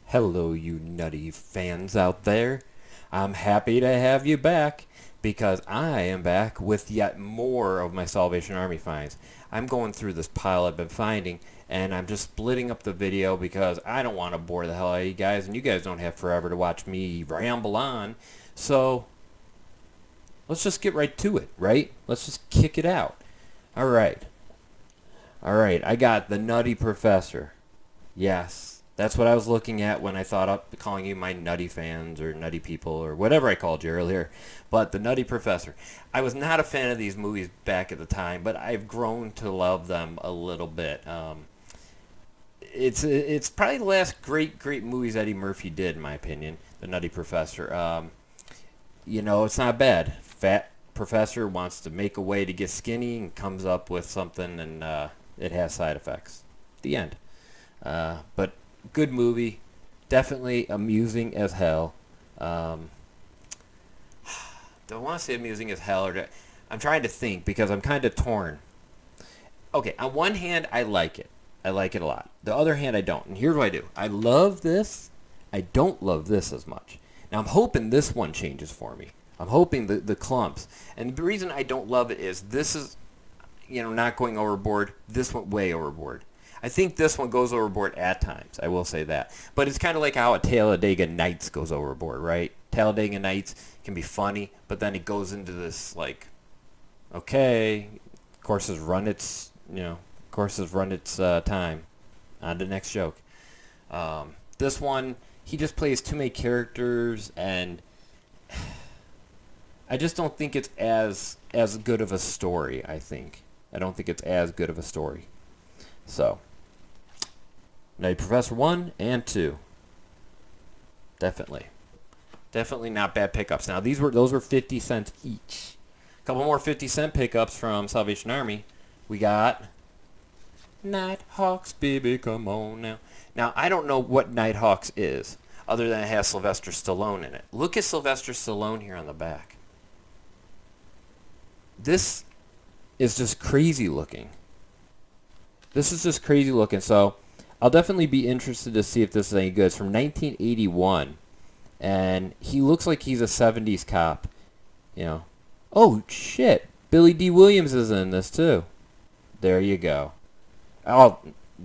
Hello, you nutty fans out there. I'm happy to have you back because I am back with yet more of my Salvation Army finds. I'm going through this pile I've been finding and I'm just splitting up the video because I don't want to bore the hell out of you guys and you guys don't have forever to watch me ramble on. So let's just get right to it, right? Let's just kick it out. All right. All right, I got the Nutty Professor. Yes, that's what I was looking at when I thought up calling you my nutty fans or nutty people or whatever I called you earlier. But the Nutty Professor. I was not a fan of these movies back at the time, but I've grown to love them a little bit. It's probably the last great movies Eddie Murphy did, in my opinion. The Nutty Professor. It's not bad. Fat professor wants to make a way to get skinny and comes up with something, and it has side effects. The end. But good movie, definitely amusing as hell. Don't want to say amusing as hell, I'm trying to think because I'm kind of torn. Okay, on one hand, I like it. I like it a lot. The other hand, I don't. And here's what I do. I love this. I don't love this as much. Now, I'm hoping this one changes for me. I'm hoping the clumps. And the reason I don't love it is this is, not going overboard. This went way overboard. I think this one goes overboard at times. I will say that. But it's kind of like how a Talladega Nights goes overboard, right? Talladega Nights can be funny, but then it goes into this okay, course has run its time. On to the next joke. This one, he just plays too many characters, and I just don't think it's as good of a story. I don't think it's as good of a story. So, Nutty Professor 1 and 2. Definitely not bad pickups. Now those were 50 cents each. A couple more 50-cent pickups from Salvation Army. We got Nighthawks, baby, come on now. Now I don't know what Nighthawks is, other than it has Sylvester Stallone in it. Look at Sylvester Stallone here on the back. This is just crazy looking. So I'll definitely be interested to see if this is any good. It's from 1981, and he looks like he's a 70s cop. Oh, shit. Billy D. Williams is in this, too. There you go. Oh,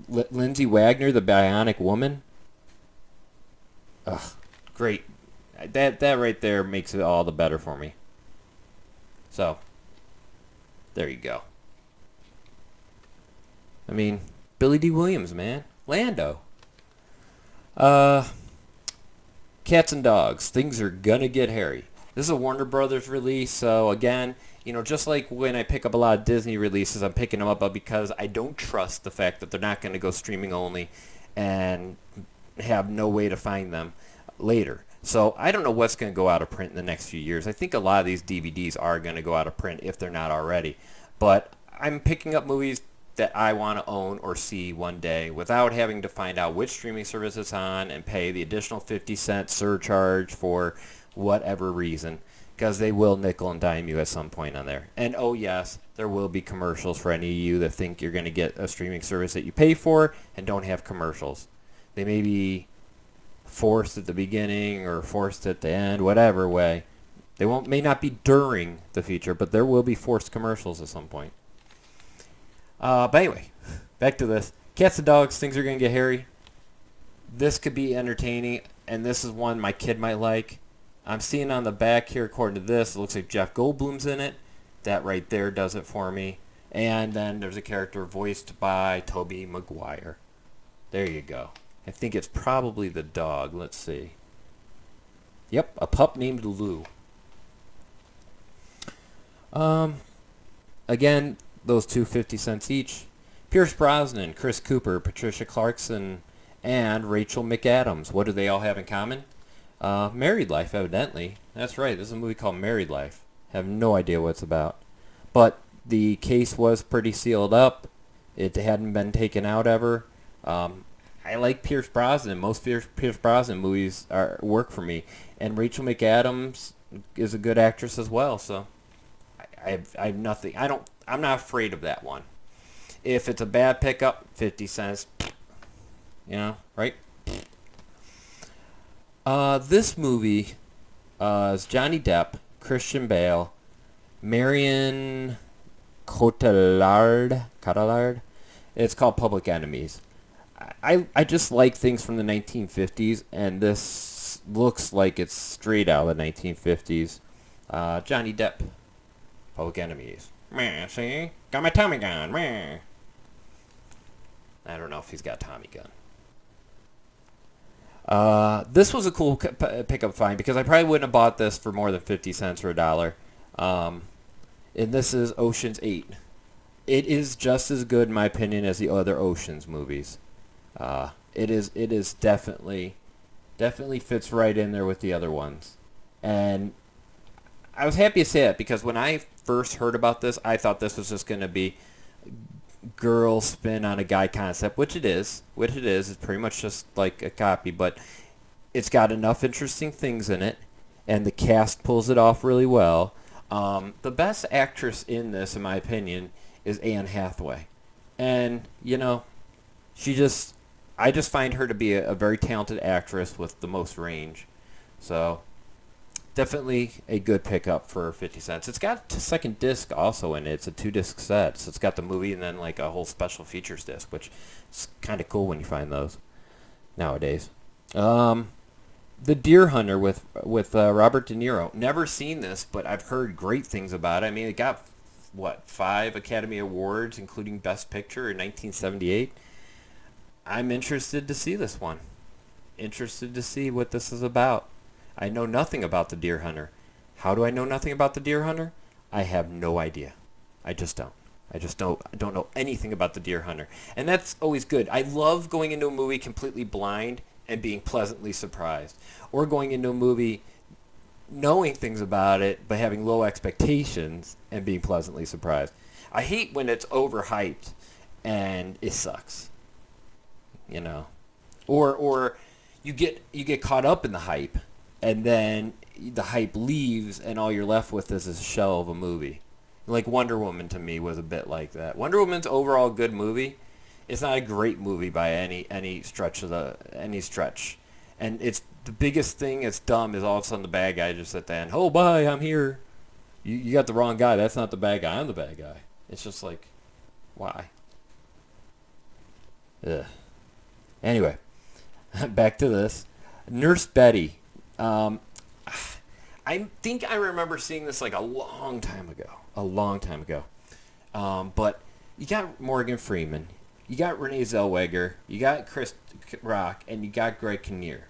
Lindsay Wagner, the Bionic Woman. Ugh, great. That right there makes it all the better for me. So, there you go. I mean, Billy D. Williams, man. Lando. Cats and dogs. Things are gonna get hairy. This is a Warner Brothers release, so again, just like when I pick up a lot of Disney releases, I'm picking them up because I don't trust the fact that they're not going to go streaming only and have no way to find them later. So I don't know what's going to go out of print in the next few years. I think a lot of these DVDs are going to go out of print if they're not already. But I'm picking up movies that I want to own or see one day without having to find out which streaming service it's on and pay the additional 50-cent surcharge for whatever reason, because they will nickel and dime you at some point on there. And oh yes, there will be commercials for any of you that think you're going to get a streaming service that you pay for and don't have commercials. They may be forced at the beginning or forced at the end, whatever way. May not be during the feature, but there will be forced commercials at some point. But anyway, back to this. Cats and dogs, things are going to get hairy. This could be entertaining, and this is one my kid might like. I'm seeing on the back here, according to this, it looks like Jeff Goldblum's in it. That right there does it for me. And then there's a character voiced by Tobey Maguire. There you go. I think it's probably the dog. Let's see. Yep, a pup named Lou. Again, those two 50 cents each. Pierce Brosnan, Chris Cooper, Patricia Clarkson, and Rachel McAdams. What do they all have in common? Married Life, evidently. That's right, this is a movie called Married Life. Have no idea what it's about. But the case was pretty sealed up. It hadn't been taken out ever. I like Pierce Brosnan. Most Pierce Brosnan movies work for me. And Rachel McAdams is a good actress as well, so I have nothing. I'm not afraid of that one. If it's a bad pickup, 50 cents, right? This movie is Johnny Depp, Christian Bale, Marion Cotillard. It's called Public Enemies. I just like things from the 1950s, and this looks like it's straight out of the 1950s. Johnny Depp, Public Enemies. Meh, see? Got my Tommy gun. Meh. I don't know if he's got Tommy gun. This was a cool pickup find because I probably wouldn't have bought this for more than 50 cents or a dollar. And this is Ocean's 8. It is just as good, in my opinion, as the other Ocean's movies. It is definitely fits right in there with the other ones. And I was happy to say it because when I first heard about this, I thought this was just going to be girl spin on a guy concept, which it is. It's pretty much just like a copy, but it's got enough interesting things in it, and the cast pulls it off really well. The best actress in this, in my opinion, is Anne Hathaway. And, I just find her to be a very talented actress with the most range. So, definitely a good pickup for 50 cents. It's got a second disc also in it. It's a 2-disc set. So, it's got the movie and then like a whole special features disc, which is kind of cool when you find those nowadays. The Deer Hunter with Robert De Niro. Never seen this, but I've heard great things about it. I mean, it got, 5 Academy Awards, including Best Picture in 1978. I'm interested to see this one. Interested to see what this is about. I know nothing about The Deer Hunter. How do I know nothing about The Deer Hunter? I have no idea. I just don't. I don't know anything about The Deer Hunter. And that's always good. I love going into a movie completely blind and being pleasantly surprised. Or going into a movie knowing things about it but having low expectations and being pleasantly surprised. I hate when it's overhyped and it sucks. Or you get caught up in the hype and then the hype leaves and all you're left with is a shell of a movie. Like Wonder Woman to me was a bit like that. Wonder Woman's overall a good movie. It's not a great movie by any stretch. And it's the biggest thing it's dumb is all of a sudden the bad guy just at the end, oh bye, I'm here. You got the wrong guy. That's not the bad guy. I'm the bad guy. It's just like, why? Ugh. Anyway, back to this. Nurse Betty. I think I remember seeing this like a long time ago. But you got Morgan Freeman, you got Renee Zellweger, you got Chris Rock, and you got Greg Kinnear.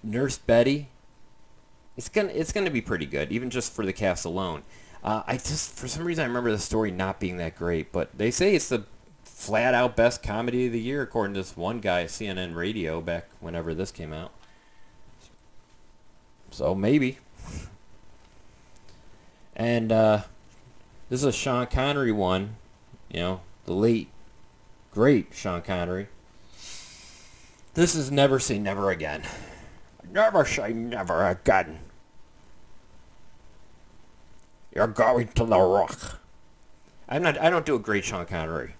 Nurse Betty. It's gonna be pretty good, even just for the cast alone. For some reason I remember the story not being that great, but they say it's the flat out best comedy of the year according to this one guy at CNN Radio back whenever this came out. So maybe. And this is a Sean Connery one, the late great Sean Connery. This is Never Say Never Again. Never say never again. You're going to the rock. I don't do a great Sean Connery.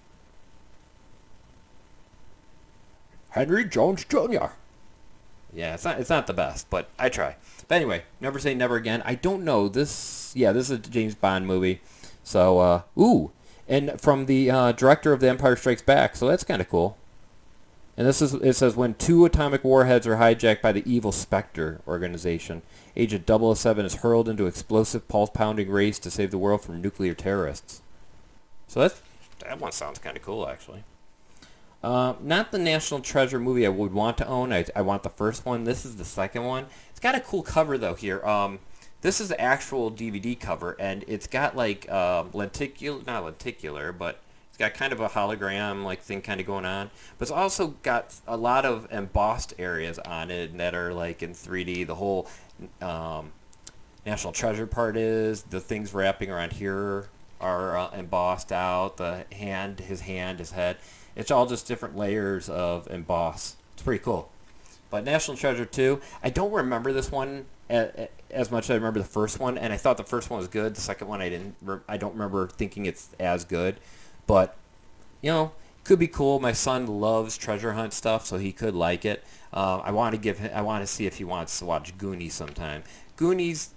Henry Jones Jr. Yeah, it's not the best, but I try. But anyway, Never Say Never Again. I don't know this. Yeah, this is a James Bond movie. So, and from the director of The Empire Strikes Back. So that's kind of cool. And it says when 2 atomic warheads are hijacked by the evil Spectre organization, Agent 007 is hurled into explosive pulse-pounding race to save the world from nuclear terrorists. So that one sounds kind of cool, actually. Not the National Treasure movie I would want to own. I want the first one. This is the second one. It's got a cool cover, though, here. This is the actual DVD cover, and it's got, like, not lenticular, but it's got kind of a hologram, like, thing kind of going on. But it's also got a lot of embossed areas on it that are, like, in 3D. The whole National Treasure part is. The things wrapping around here are embossed out. His head. It's all just different layers of emboss. It's pretty cool. But National Treasure 2, I don't remember this one as much as I remember the first one, and I thought the first one was good. The second one I don't remember thinking it's as good. But, Could be cool. My son loves treasure hunt stuff, so he could like it. I want to I want to see if he wants to watch Goonies sometime. Goonies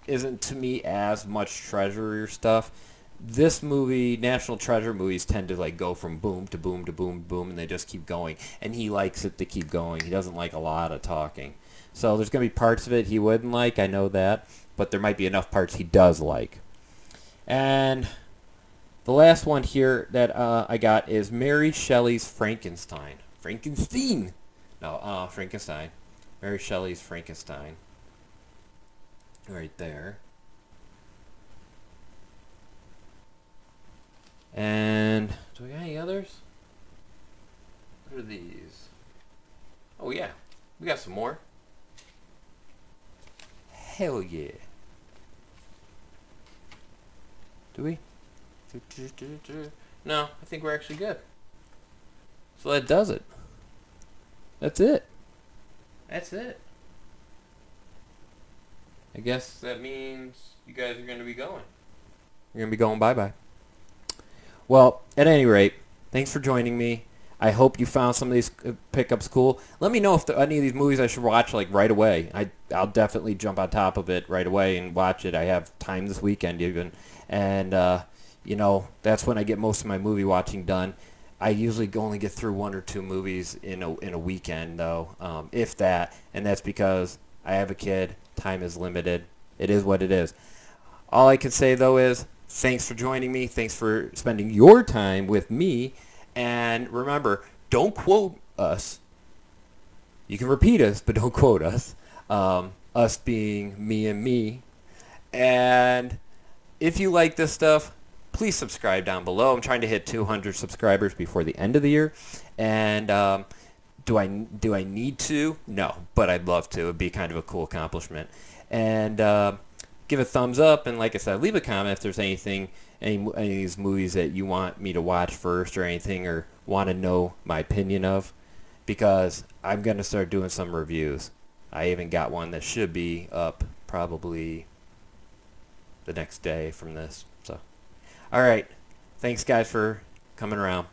isn't to me as much treasure stuff. This movie, National Treasure movies, tend to like go from boom to boom to boom to boom, and they just keep going. And he likes it to keep going. He doesn't like a lot of talking. So there's gonna be parts of it he wouldn't like. I know that, but there might be enough parts he does like. And the last one here that I got is Mary Shelley's Frankenstein. Frankenstein. No, Frankenstein. Mary Shelley's Frankenstein. Right there. And do we got any others? What are these? Oh yeah, we got some more. Hell yeah. Do we? No, I think we're actually good. So that does it. That's it. That's it. I guess that means you guys are going to be going. You're going to be going bye-bye. Well, at any rate, thanks for joining me. I hope you found some of these pickups cool. Let me know if any of these movies I should watch like right away. I'll definitely jump on top of it right away and watch it. I have time this weekend even. And, you know, that's when I get most of my movie watching done. I usually only get through one or two movies in a weekend, though, if that. And that's because I have a kid. Time is limited. It is what it is. All I can say, though, is thanks for joining me. Thanks for spending your time with me. And remember, don't quote us. You can repeat us, but don't quote us. Us being me and me. And if you like this stuff, please subscribe down below. I'm trying to hit 200 subscribers before the end of the year. And do I need to? No, but I'd love to. It'd be kind of a cool accomplishment. And give a thumbs up. And like I said, leave a comment if there's anything, any of these movies that you want me to watch first or anything, or want to know my opinion of. Because I'm going to start doing some reviews. I even got one that should be up probably the next day from this. So, all right. Thanks, guys, for coming around.